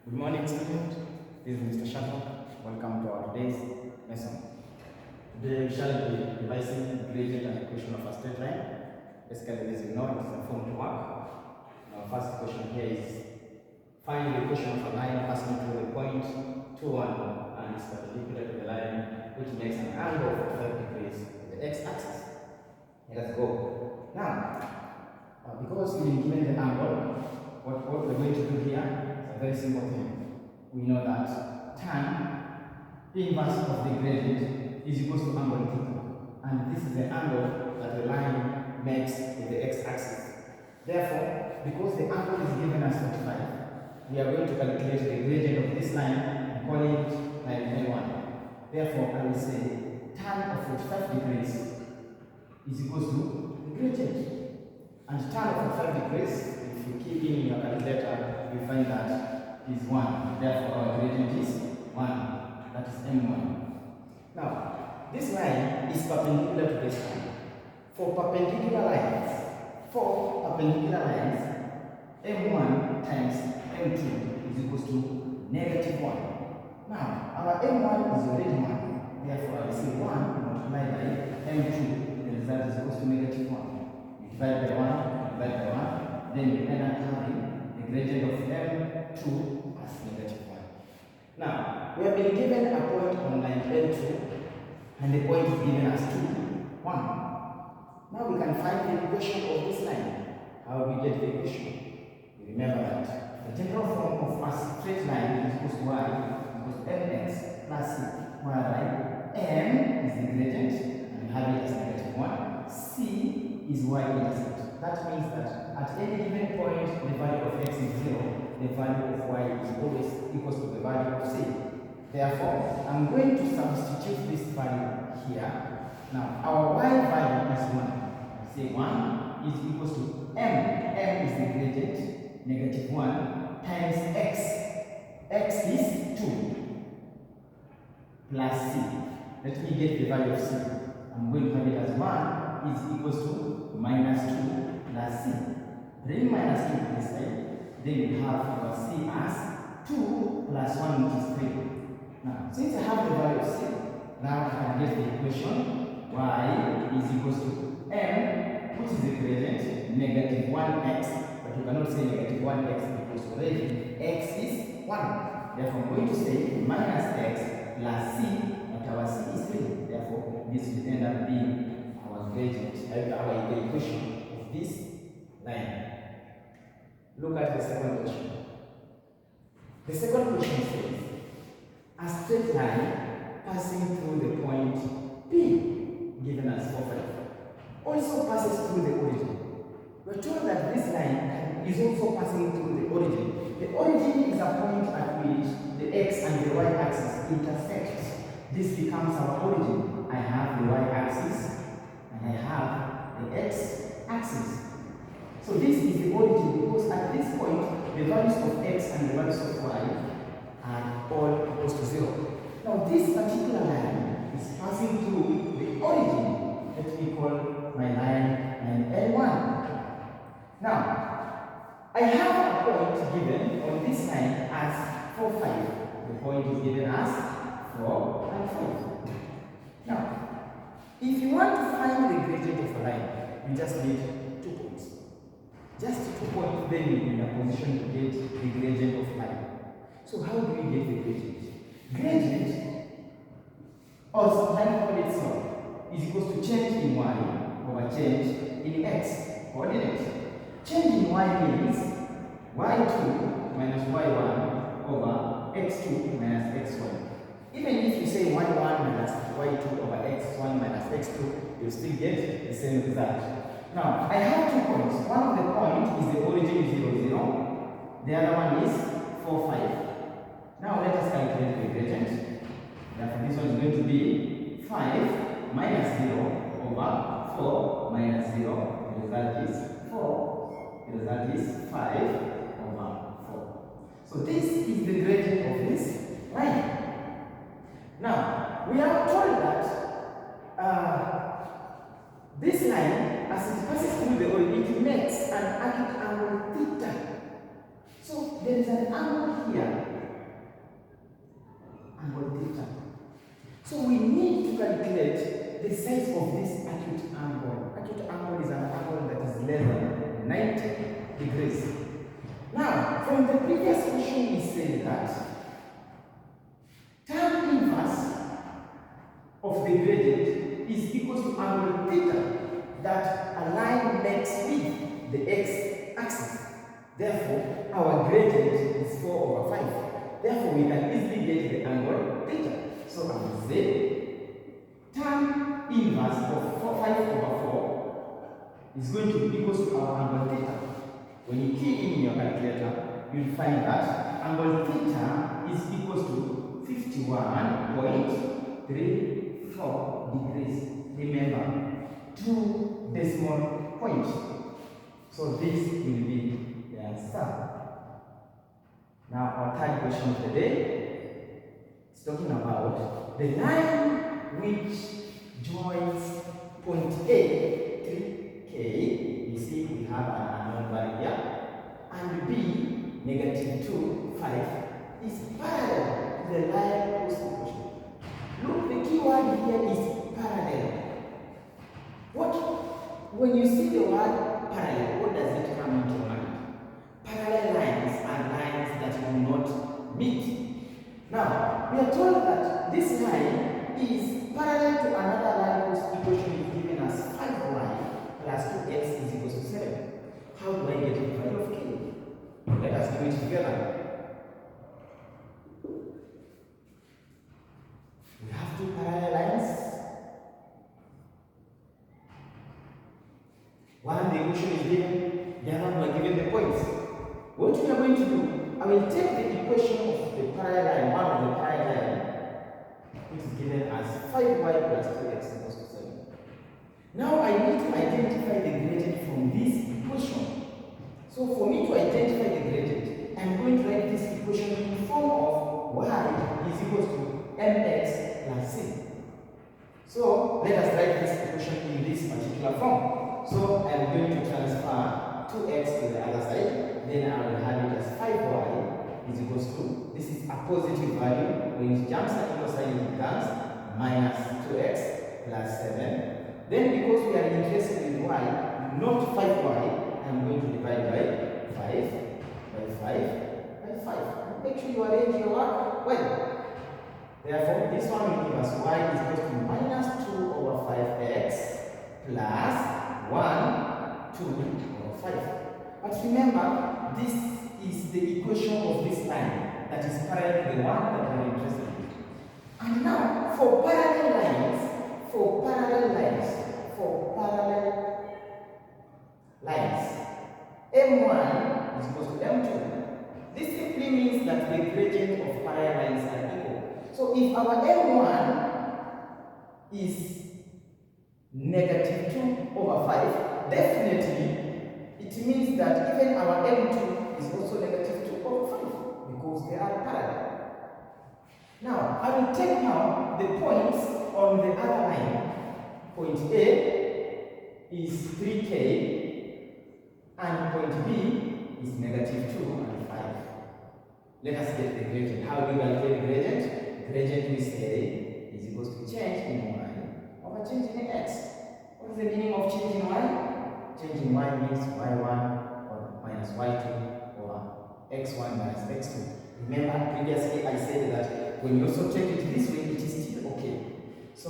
Good morning, students. This is Mr. Shattuck. Welcome to our today's lesson. Today we shall be revising gradient and equation of a straight line. Basically, as you know, it is a form to work. Our first question here is find the equation of a line passing through the point 2, 1 and is perpendicular to the line which makes an angle of 45 degrees with the x-axis. Let's go. Now, because we given the angle, what we're going to do here is a very simple thing. We know that tan inverse of the gradient is equal to angle theta, and this is the angle that the line makes with the x-axis. Therefore, because the angle is given as 45, we are going to calculate the gradient of this line and call it line L1. Therefore, I will say tan of 45 degrees is equal to the gradient. And tan of 45 degrees, if you keep in your calculator, you find that is 1. Therefore, our gradient is 1. That is M1. Now, this line is perpendicular to this line. For perpendicular lines, M1 times M2 is equal to -1. Now, our M1 is already 1. Therefore, I will say 1 multiplied by M2. The result is equal to -1. Divide by 1, divide by 1, then you end up having the gradient of M2 as -1. Now, we have been given a point on line L2, and the point is given as 2, 1. Now we can find the equation of this line. How do we get the equation? You remember that the general form of a straight line is equal to y equals to mx plus c, whereby m is the gradient, and we have it as -1. C is y-intercept. That means that at any given point, the value of x is 0, the value of y is always equal to the value of c. Therefore, I'm going to substitute this value here. Now, our y value is 1. I say 1 is equal to m. M is the gradient, -1 times x. X is 2 plus c. Let me get the value of c. I'm going to have it as 1 is equal to -2 plus c. Bring -2 to this side, then we have our c as 2 plus 1, which is 3. Now, since I have the value of c, now I can get the equation y is equal to m, which is the gradient, -1x, but you cannot say -1x because already x is 1. Therefore, I'm going to say -x plus c, but our c is 3. Therefore, this will end up being our gradient, the equation of this line. Look at the second question. The second question says, a straight line passing through the point P, given as 4, 5, also passes through the origin. We're told that this line is also passing through the origin. The origin is a point at which the x and the y axis intersect. This becomes our origin. I have the y-axis and I have the x-axis. So this is the origin because at this point, the values of x and the values of y are all equal to 0. Now this particular line is passing through the origin. Let me call my line L1. Now, I have a point given on this line as 4, 5. The point is given as 4 and 5. Now, if you want to find the gradient of a line, you just need 2 points. Just 2 points, then you'll be in a position to get the gradient of line. So how do we get the gradient? Gradient, or sometimes call it slope, is equal to change in y over change in x coordinate. Change in y means y2 minus y1 over x2 minus x1. Even if you say y1 minus y2 over x1 minus x2, you still get the same result. Now, I have 2 points. One of the points is the origin 0, 0. The other one is 4, 5. Now, let us calculate the gradient. Therefore, this one is going to be 5 minus 0 over 4 minus 0. The result is 4. The result is 5 over 4. So, this is the gradient of this line. Now, we are told that this line, as it passes through the origin, it makes an acute angle theta. So there is an angle here So we need to calculate the size of this acute angle. Acute angle is an angle that is less than 90 degrees. Now, from the previous question we said that tan inverse of the gradient is equal to angle theta that a line makes with the x-axis. Therefore, our gradient is 4/5. Therefore, we can easily get the angle theta. So I will say tan inverse of 5/4 is going to be equal to our angle theta. When you key in your calculator, you'll find that angle theta is equal to 51.34 degrees. Remember, 2 decimal points. So this will be the answer. Now our third question of the day is talking about the line which joins point A, 3K. You see we have an unknown value here, and B, -2, 5, is parallel to the line whose equation. Look, the key word here is parallel. When you see the word parallel, what does it come into mind? Parallel lines are lines that do not meet. Now, we are told that this line is parallel to another line whose equation is given as 5y plus 2x is equal to 7. How do I get the value of k? Let us do it together. We have two parallel lines. One, the equation is given, the other one, we are given the points. What we are going to do, I will take the equation of the parallel line, one of the parallel line, which is given as 5y plus 2x equals to 7. Now I need to identify the gradient from this equation. So for me to identify the gradient, I'm going to write this equation in the form of y is equal to mx plus c. So let us write this equation in this particular form. So I'm going to transfer 2x to the other side, then I will have it as 5y is equals to, this is a positive value, when it jumps at the other side it becomes minus 2x plus 7. Then because we are interested in y, not 5y, I'm going to divide by 5, by 5, by 5. Make sure you arrange your work well. Therefore, this one will give us y is equal to minus 2/5x plus 1, 2 over 5. But remember, this is the equation of this line that is parallel to the one that we are interested in. And now, for parallel lines, M1 is equal to M2. This simply means that the gradient of parallel lines are equal. So if our M1 is -2/5, definitely it means that even our M2 is also -2/5 because they are parallel. Now, I will take now the points on the other line. Point A is 3K and point B is -2 and 5. Let us get the gradient. How do we calculate the gradient? Gradient we say is equal to change in y over change in x. What is the meaning of change in y? Change in y means y1 or minus y2 over x1 minus x2. Remember, previously I said that when you also take it this way, it is still okay. So,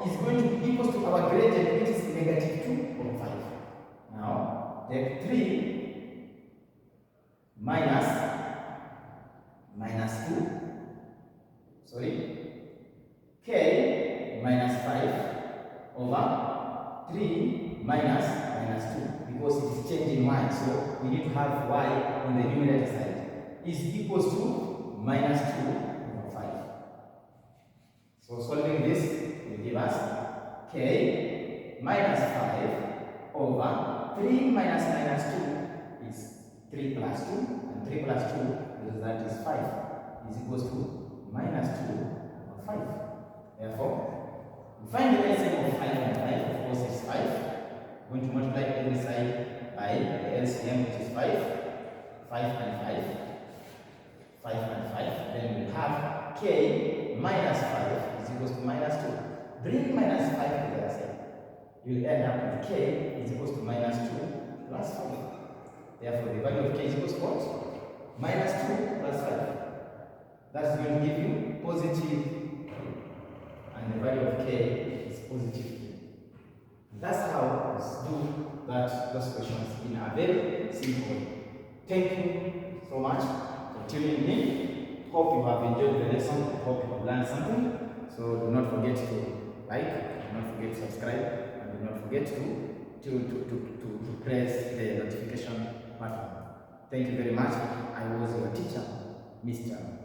it's going to be equal to our gradient, which is -2/5. Now, take 3 minus 2, k minus 5 over 3 minus 2, because it is changing y, so we need to have y on the numerator side, is equals to -2/5. So solving this will give us k minus 5 over 3 minus 2 is 3 plus 2, and 3 plus 2, the result is 5, is equals to -2/5. Therefore, we find the LCM of 5 and 5, of course is 5. We're going to multiply every side by the LCM, which is 5, 5 and 5, 5 and 5. Then we have k minus 5 is equals to minus 2. Bring minus 5 to the other side. You'll end up with k is equals to minus 2 plus 5. Therefore, the value of k is equals to what? Minus 2 plus 5. That's going to give you positive, and the value of k is positive 3. That's how we do those questions in a very simple way. Thank you so much for tuning in. Hope you have enjoyed the lesson. Hope you have learned something. So do not forget to like, do not forget to subscribe, and do not forget to press the notification button. Thank you very much. I was your teacher, Mr.